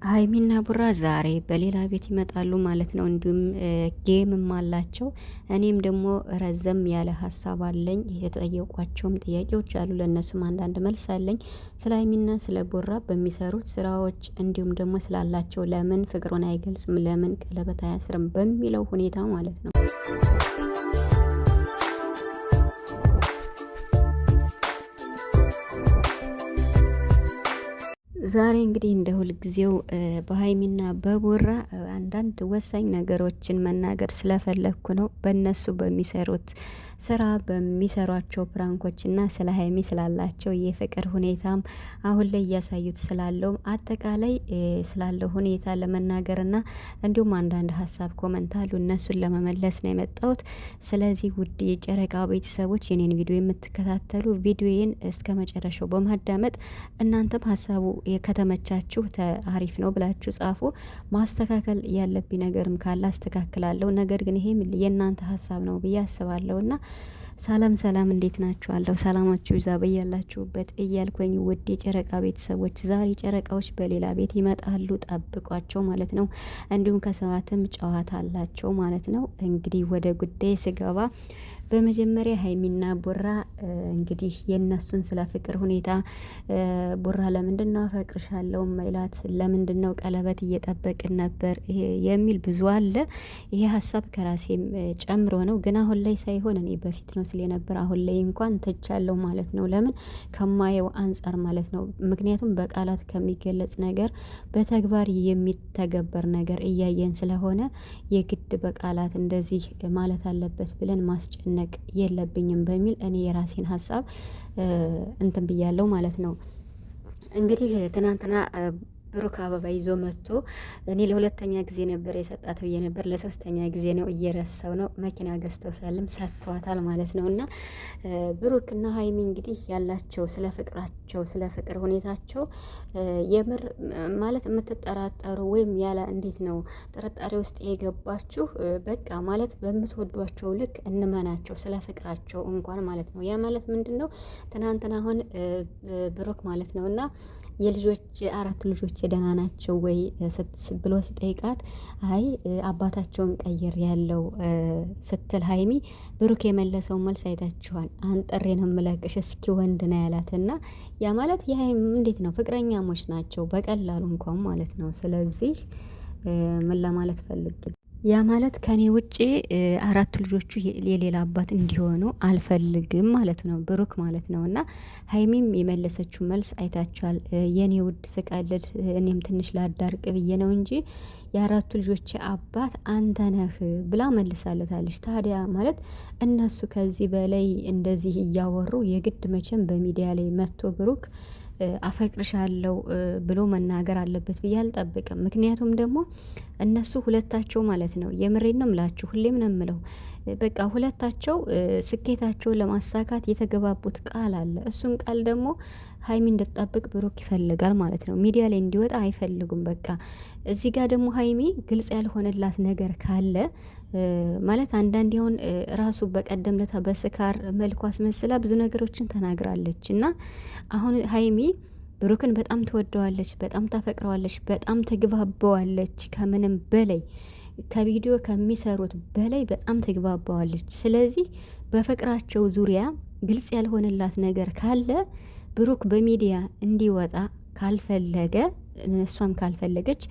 ሀይሚና ቡራ ዛሬ በሌላ ቤት ይመጣሉ ማለት ነው። እንዲሁም ጌምም አላቸው። እኔም ደግሞ ረዘም ያለ ሀሳብ አለኝ። የተጠየቋቸውም ጥያቄዎች አሉ፣ ለእነሱም አንዳንድ መልስ አለኝ። ስለ ሀይሚና ስለ ቡራ በሚሰሩት ስራዎች እንዲሁም ደግሞ ስላላቸው ለምን ፍቅሩን አይገልጽም፣ ለምን ቀለበት አያስርም በሚለው ሁኔታ ማለት ነው። ዛሬ እንግዲህ እንደ ሁልጊዜው በሀይሚና በቡራ አንዳንድ ወሳኝ ነገሮችን መናገር ስለፈለግኩ ነው። በእነሱ በሚሰሩት ስራ በሚሰሯቸው ፕራንኮች እና ስለ ሀይሚ ስላላቸው የፍቅር ሁኔታም አሁን ላይ እያሳዩት ስላለው አጠቃላይ ስላለው ሁኔታ ለመናገር እና እንዲሁም አንዳንድ ሀሳብ ኮመንት አሉ፣ እነሱን ለመመለስ ነው የመጣሁት። ስለዚህ ውድ የጨረቃ ቤተሰቦች የኔን ቪዲዮ የምትከታተሉ ቪዲዮዬን እስከ መጨረሻው በማዳመጥ እናንተም ሀሳቡ ከተመቻችሁ አሪፍ ነው ብላችሁ ጻፉ። ማስተካከል ያለብኝ ነገርም ካለ አስተካክላለሁ። ነገር ግን ይሄም የእናንተ ሀሳብ ነው ብዬ አስባለሁ እና ሰላም ሰላም፣ እንዴት ናችኋለሁ? ሰላማችሁ ይዛ በያላችሁበት እያልኩኝ ውድ የጨረቃ ቤተሰቦች ዛሬ ጨረቃዎች በሌላ ቤት ይመጣሉ፣ ጠብቋቸው ማለት ነው። እንዲሁም ከሰዓትም ጨዋታ አላቸው ማለት ነው። እንግዲህ ወደ ጉዳይ ስገባ በመጀመሪያ ሀይሚና ቡራ እንግዲህ የእነሱን ስለ ፍቅር ሁኔታ ቡራ ለምንድን ነው አፈቅርሻለሁ ማይላት፣ ለምንድን ነው ቀለበት እየጠበቅን ነበር የሚል ብዙ አለ። ይሄ ሀሳብ ከራሴም ጨምሮ ነው፣ ግን አሁን ላይ ሳይሆን እኔ በፊት ነው ስለ ነበር። አሁን ላይ እንኳን ተቻለው ማለት ነው። ለምን ከማየው አንጻር ማለት ነው። ምክንያቱም በቃላት ከሚገለጽ ነገር በተግባር የሚተገበር ነገር እያየን ስለሆነ የግድ በቃላት እንደዚህ ማለት አለበት ብለን ማስጨነቅ የለብኝም በሚል እኔ የራሴን ሀሳብ እንትን ብያለሁ ማለት ነው። እንግዲህ ትናንትና ብሩክ አበባ ይዞ መጥቶ እኔ ለሁለተኛ ጊዜ ነበር የሰጣት ብዬ ነበር፣ ለሶስተኛ ጊዜ ነው፣ እየረሳው ነው። መኪና ገዝተው ሳለም ሰጥቷታል ማለት ነው። እና ብሩክና ሀይሚ እንግዲህ ያላቸው ስለ ፍቅራቸው ስለ ፍቅር ሁኔታቸው የምር ማለት የምትጠራጠሩ ወይም ያለ እንዴት ነው ጥርጣሬ ውስጥ የገባችሁ በቃ ማለት በምትወዷቸው ልክ እንመናቸው ስለ ፍቅራቸው እንኳን ማለት ነው። ያ ማለት ምንድን ነው? ትናንትና አሁን ብሩክ ማለት ነው እና የልጆች 4 ልጆች ደህና ናቸው ወይ ብሎ ሲጠይቃት አይ አባታቸውን ቀይር ያለው ስትል ሀይሚ ብሩክ የመለሰው መልስ አይታችኋል። አንጠሬ ነው የምለቅሽ እስኪ ወንድ ነው ያላትና ያ ማለት የሀይሚ እንዴት ነው ፍቅረኛሞች ናቸው በቀላሉ እንኳን ማለት ነው። ስለዚህ ምን ለማለት ፈልግ ያ ማለት ከኔ ውጪ 4 ልጆቹ የሌላ አባት እንዲሆኑ አልፈልግም ማለት ነው ብሩክ ማለት ነው። እና ሀይሚም የመለሰችው መልስ አይታችኋል። የኔ ውድ ስቀልድ እኔም ትንሽ ላዳርቅ ብዬ ነው እንጂ የ4 ልጆች አባት አንተ ነህ ብላ መልሳለታለች። ታዲያ ማለት እነሱ ከዚህ በላይ እንደዚህ እያወሩ የግድ መቼም በሚዲያ ላይ መጥቶ ብሩክ አፈቅርሻለሁ ብሎ መናገር አለበት ብዬ አልጠብቅም። ምክንያቱም ደግሞ እነሱ ሁለታቸው ማለት ነው የምሬን ነው የምላችሁ፣ ሁሌም ነው የምለው በቃ ሁለታቸው ስኬታቸውን ለማሳካት የተገባቡት ቃል አለ። እሱን ቃል ደግሞ ሀይሚ እንድትጠብቅ ብሩክ ይፈልጋል ማለት ነው። ሚዲያ ላይ እንዲወጣ አይፈልጉም። በቃ እዚህ ጋር ደግሞ ሀይሚ ግልጽ ያልሆነላት ነገር ካለ ማለት አንዳንድ ይሁን ራሱ በቀደም ለታ በስካር መልኩ አስመስላ ብዙ ነገሮችን ተናግራለች። እና አሁን ሀይሚ ብሩክን በጣም ትወደዋለች፣ በጣም ታፈቅረዋለች፣ በጣም ትግባባዋለች። ከምንም በላይ ከቪዲዮ ከሚሰሩት በላይ በጣም ትግባባዋለች። ስለዚህ በፍቅራቸው ዙሪያ ግልጽ ያልሆነላት ነገር ካለ ብሩክ በሚዲያ እንዲወጣ ካልፈለገ እሷም ካልፈለገች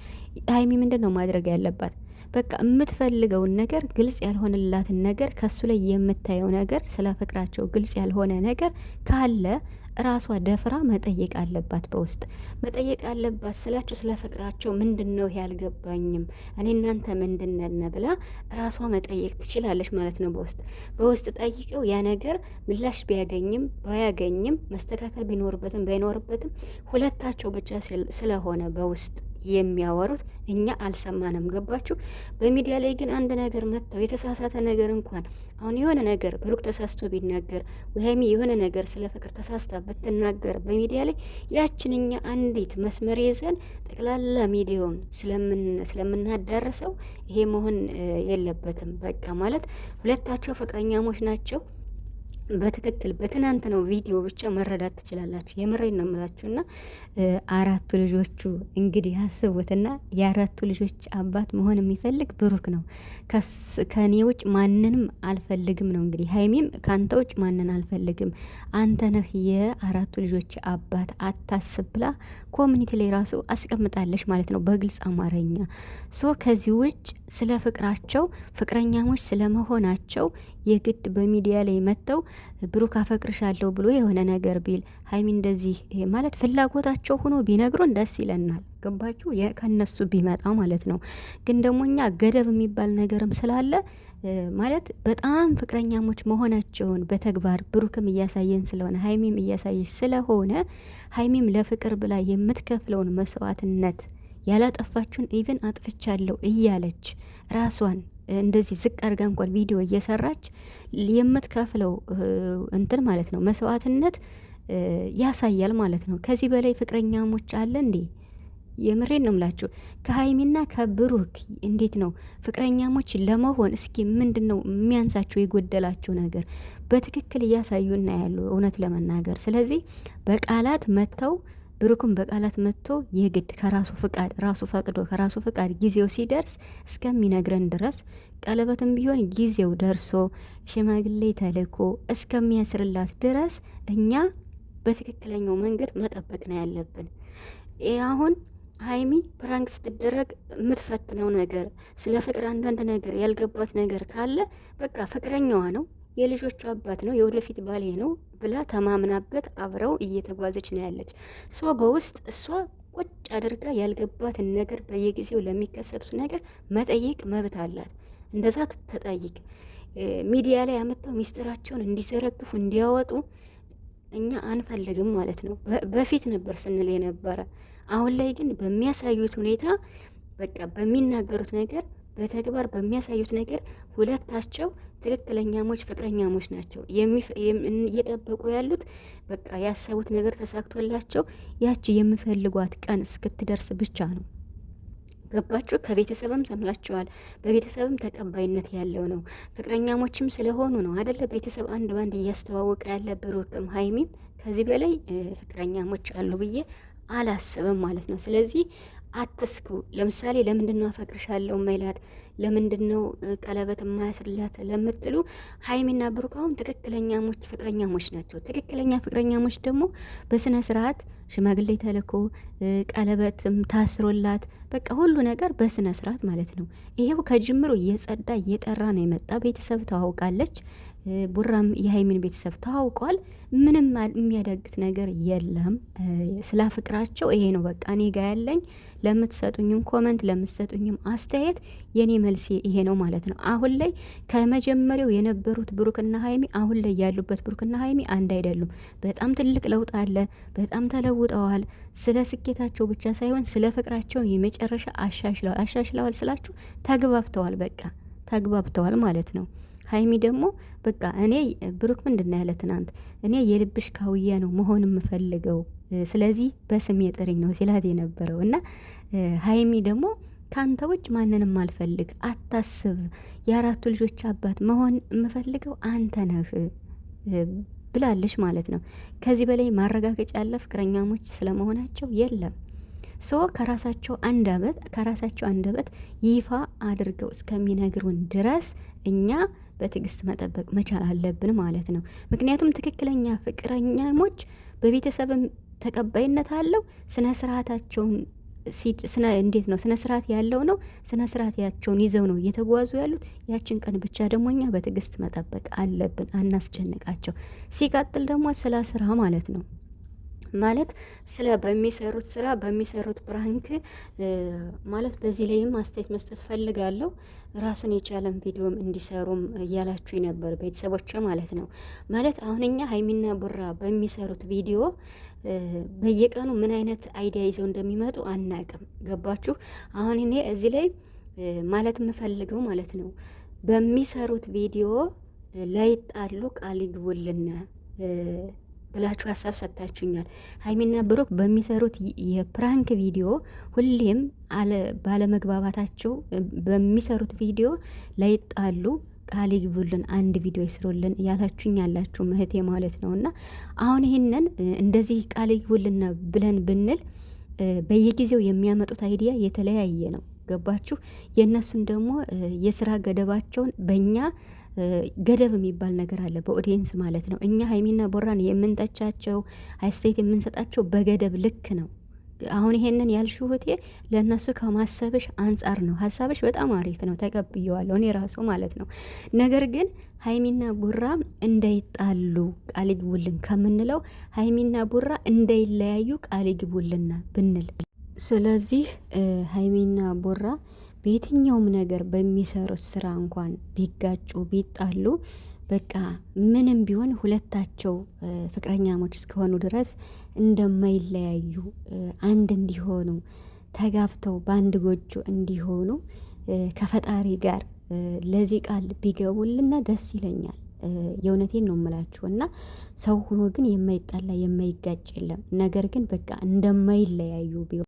ሀይሚ ምንድን ነው ማድረግ ያለባት? በቃ የምትፈልገውን ነገር ግልጽ ያልሆነላትን ነገር ከሱ ላይ የምታየው ነገር ስለ ፍቅራቸው ግልጽ ያልሆነ ነገር ካለ ራሷ ደፍራ መጠየቅ አለባት። በውስጥ መጠየቅ አለባት ስላችሁ ስለ ፍቅራቸው ምንድን ነው ያልገባኝም እኔ እናንተ ምንድን ነን ብላ ራሷ መጠየቅ ትችላለች ማለት ነው። በውስጥ ጠይቀው ያ ነገር ምላሽ ቢያገኝም ባያገኝም መስተካከል ቢኖርበትም ባይኖርበትም ሁለታቸው ብቻ ስለሆነ በውስጥ የሚያወሩት እኛ አልሰማንም። ገባችሁ? በሚዲያ ላይ ግን አንድ ነገር መጥተው የተሳሳተ ነገር እንኳን አሁን የሆነ ነገር ብሩክ ተሳስቶ ቢናገር ወይም የሆነ ነገር ስለ ፍቅር ተሳስታ ብትናገር በሚዲያ ላይ ያችን እኛ አንዲት መስመር ይዘን ጠቅላላ ሚዲያውን ስለምናዳርሰው ይሄ መሆን የለበትም። በቃ ማለት ሁለታቸው ፍቅረኛሞች ናቸው። በትክክል በትናንት ነው ቪዲዮ ብቻ መረዳት ትችላላችሁ። የምሬን ነው የምላችሁ። እና አራቱ ልጆቹ እንግዲህ አስቡትና የአራቱ ልጆች አባት መሆን የሚፈልግ ብሩክ ነው። ከኔ ውጭ ማንንም አልፈልግም ነው እንግዲህ። ሀይሚም ከአንተ ውጭ ማንን አልፈልግም፣ አንተ ነህ የአራቱ ልጆች አባት አታስብ ብላ ኮሚኒቲ ላይ ራሱ አስቀምጣለች ማለት ነው በግልጽ አማርኛ። ሶ ከዚህ ውጭ ስለ ፍቅራቸው ፍቅረኛሞች ስለመሆናቸው የግድ በሚዲያ ላይ መጥተው ብሩክ አፈቅርሻለሁ ብሎ የሆነ ነገር ቢል ሀይሚ እንደዚህ ማለት ፍላጎታቸው ሆኖ ቢነግሩን ደስ ይለናል። ገባችሁ? ከነሱ ቢመጣ ማለት ነው። ግን ደግሞ እኛ ገደብ የሚባል ነገርም ስላለ ማለት በጣም ፍቅረኛሞች መሆናቸውን በተግባር ብሩክም እያሳየን ስለሆነ ሀይሚም እያሳየች ስለሆነ ሀይሚም ለፍቅር ብላ የምትከፍለውን መስዋዕትነት ያላጠፋችሁን ኢቭን አጥፍቻለሁ እያለች ራሷን እንደዚህ ዝቅ አድርጋ እንኳን ቪዲዮ እየሰራች የምትከፍለው እንትን ማለት ነው መስዋዕትነት ያሳያል ማለት ነው። ከዚህ በላይ ፍቅረኛሞች አለ እንዴ? የምሬን ነው ምላችሁ። ከሀይሚና ከብሩክ እንዴት ነው ፍቅረኛሞች ለመሆን? እስኪ ምንድን ነው የሚያንሳቸው የጎደላቸው ነገር? በትክክል እያሳዩና ያሉ እውነት ለመናገር ስለዚህ በቃላት መጥተው ብሩክም በቃላት መጥቶ የግድ ከራሱ ፍቃድ ራሱ ፈቅዶ ከራሱ ፍቃድ ጊዜው ሲደርስ እስከሚነግረን ድረስ ቀለበትም ቢሆን ጊዜው ደርሶ ሽማግሌ ተልኮ እስከሚያስርላት ድረስ እኛ በትክክለኛው መንገድ መጠበቅ ነው ያለብን። ይህ አሁን ሀይሚ ፕራንክ ስትደረግ የምትፈትነው ነገር ስለ ፍቅር አንዳንድ ነገር ያልገባት ነገር ካለ በቃ ፍቅረኛዋ ነው የልጆቹ አባት ነው የወደፊት ባሌ ነው ብላ ተማምናበት አብረው እየተጓዘች ነው ያለች። በውስጥ እሷ ቁጭ አድርጋ ያልገባትን ነገር በየጊዜው ለሚከሰቱት ነገር መጠየቅ መብት አላት። እንደዛ ተጠይቅ። ሚዲያ ላይ አመጣው ሚስጥራቸውን እንዲዘረግፉ እንዲያወጡ እኛ አንፈልግም ማለት ነው። በፊት ነበር ስንል የነበረ። አሁን ላይ ግን በሚያሳዩት ሁኔታ በቃ በሚናገሩት ነገር በተግባር በሚያሳዩት ነገር ሁለታቸው ትክክለኛሞች ፍቅረኛሞች ናቸው። እየጠበቁ ያሉት በቃ ያሰቡት ነገር ተሳክቶላቸው ያቺ የሚፈልጓት ቀን እስክትደርስ ብቻ ነው። ገባችሁ? ከቤተሰብም ሰምላችኋል። በቤተሰብም ተቀባይነት ያለው ነው። ፍቅረኛሞችም ስለሆኑ ነው አደለ? ቤተሰብ አንድ ባንድ እያስተዋወቀ ያለ ብሩክም ሀይሚም ከዚህ በላይ ፍቅረኛሞች አሉ ብዬ አላስብም ማለት ነው። ስለዚህ አትስኩ። ለምሳሌ ለምንድነው አፈቅርሻለሁ ማይላት ለምንድነው ቀለበት ማያስርላት ለምትሉ ሀይሚና ብሩክ አሁን ትክክለኛሞች ፍቅረኛሞች ናቸው። ትክክለኛ ፍቅረኛሞች ደግሞ በስነ ስርዓት ሽማግሌ ተልኮ ቀለበትም ታስሮላት በቃ ሁሉ ነገር በስነ ስርዓት ማለት ነው። ይሄው ከጅምሩ እየጸዳ እየጠራ ነው የመጣ። ቤተሰብ ተዋውቃለች። ቡራም የሀይሚን ቤተሰብ ተዋውቋል። ምንም የሚያዳግት ነገር የለም። ስለ ፍቅራቸው ይሄ ነው በቃ እኔ ጋ ያለኝ። ለምትሰጡኝም ኮመንት ለምትሰጡኝም አስተያየት የኔ መልሴ ይሄ ነው ማለት ነው። አሁን ላይ ከመጀመሪያው የነበሩት ብሩክና ሀይሚ አሁን ላይ ያሉበት ብሩክና ሀይሚ አንድ አይደሉም። በጣም ትልቅ ለውጥ አለ። በጣም ተለውጠዋል። ስለ ስኬታቸው ብቻ ሳይሆን ስለ ፍቅራቸው የመጨረሻ አሻሽለዋል ስላችሁ ተግባብተዋል። በቃ ተግባብተዋል ማለት ነው። ሀይሚ ደግሞ በቃ እኔ ብሩክ ምንድን ያለ ትናንት እኔ የልብሽ ካውያ ነው መሆን የምፈልገው ስለዚህ በስም የጥሪኝ ነው ሲላት የነበረው እና ሀይሚ ደግሞ ካንተ ውጭ ማንንም አልፈልግ አታስብ፣ የአራቱ ልጆች አባት መሆን የምፈልገው አንተ ነህ ብላለች ማለት ነው። ከዚህ በላይ ማረጋገጫ ያለ ፍቅረኛሞች ስለመሆናቸው የለም። ከራሳቸው አንደበት ይፋ አድርገው እስከሚነግሩን ድረስ እኛ በትዕግስት መጠበቅ መቻል አለብን ማለት ነው። ምክንያቱም ትክክለኛ ፍቅረኛሞች በቤተሰብም ተቀባይነት አለው። ስነ ስርዓታቸውን እንዴት ነው? ስነ ስርዓት ያለው ነው። ስነ ስርዓት ያቸውን ይዘው ነው እየተጓዙ ያሉት። ያችን ቀን ብቻ ደግሞ እኛ በትዕግስት መጠበቅ አለብን፣ አናስጨንቃቸው። ሲቀጥል ደግሞ ስለ ስራ ማለት ነው ማለት ስለ በሚሰሩት ስራ በሚሰሩት ፕራንክ ማለት በዚህ ላይም አስተያየት መስጠት ፈልጋለሁ። ራሱን የቻለን ቪዲዮም እንዲሰሩም እያላችሁ ነበር ቤተሰቦች ማለት ነው። ማለት አሁን እኛ ሀይሚና ቡራ በሚሰሩት ቪዲዮ በየቀኑ ምን አይነት አይዲያ ይዘው እንደሚመጡ አናቅም። ገባችሁ? አሁን እኔ እዚህ ላይ ማለት የምፈልገው ማለት ነው በሚሰሩት ቪዲዮ ላይጣሉ ቃል ይግቡልን ብላችሁ ሀሳብ ሰጥታችሁኛል። ሀይሚና ብሩክ በሚሰሩት የፕራንክ ቪዲዮ ሁሌም ባለመግባባታቸው በሚሰሩት ቪዲዮ ላይጣሉ ቃል ይግቡልን፣ አንድ ቪዲዮ ይስሩልን እያላችሁኝ ያላችሁ እህቴ ማለት ነው። እና አሁን ይህንን እንደዚህ ቃል ይግቡልን ብለን ብንል በየጊዜው የሚያመጡት አይዲያ የተለያየ ነው። ገባችሁ? የእነሱን ደግሞ የስራ ገደባቸውን በእኛ ገደብ የሚባል ነገር አለ፣ በኦዲየንስ ማለት ነው። እኛ ሀይሚና ቦራን የምንጠቻቸው አስተያየት የምንሰጣቸው በገደብ ልክ ነው። አሁን ይሄንን ያልሽው እህቴ ለእነሱ ከማሰብሽ አንጻር ነው። ሀሳብሽ በጣም አሪፍ ነው፣ ተቀብየዋለሁ እኔ ራሱ ማለት ነው። ነገር ግን ሀይሚና ቡራ እንዳይጣሉ ቃል ይግቡልን ከምንለው ሀይሚና ቡራ እንዳይለያዩ ቃል ይግቡልና ብንል፣ ስለዚህ ሀይሚና ቡራ በየትኛውም ነገር በሚሰሩት ስራ እንኳን ቢጋጩ ቢጣሉ በቃ ምንም ቢሆን ሁለታቸው ፍቅረኛሞች እስከሆኑ ድረስ እንደማይለያዩ አንድ እንዲሆኑ ተጋብተው በአንድ ጎጆ እንዲሆኑ ከፈጣሪ ጋር ለዚህ ቃል ቢገቡልና ደስ ይለኛል። የእውነቴን ነው የምላችሁ። እና ሰው ሆኖ ግን የማይጣላ የማይጋጭ የለም። ነገር ግን በቃ እንደማይለያዩ ቢሆን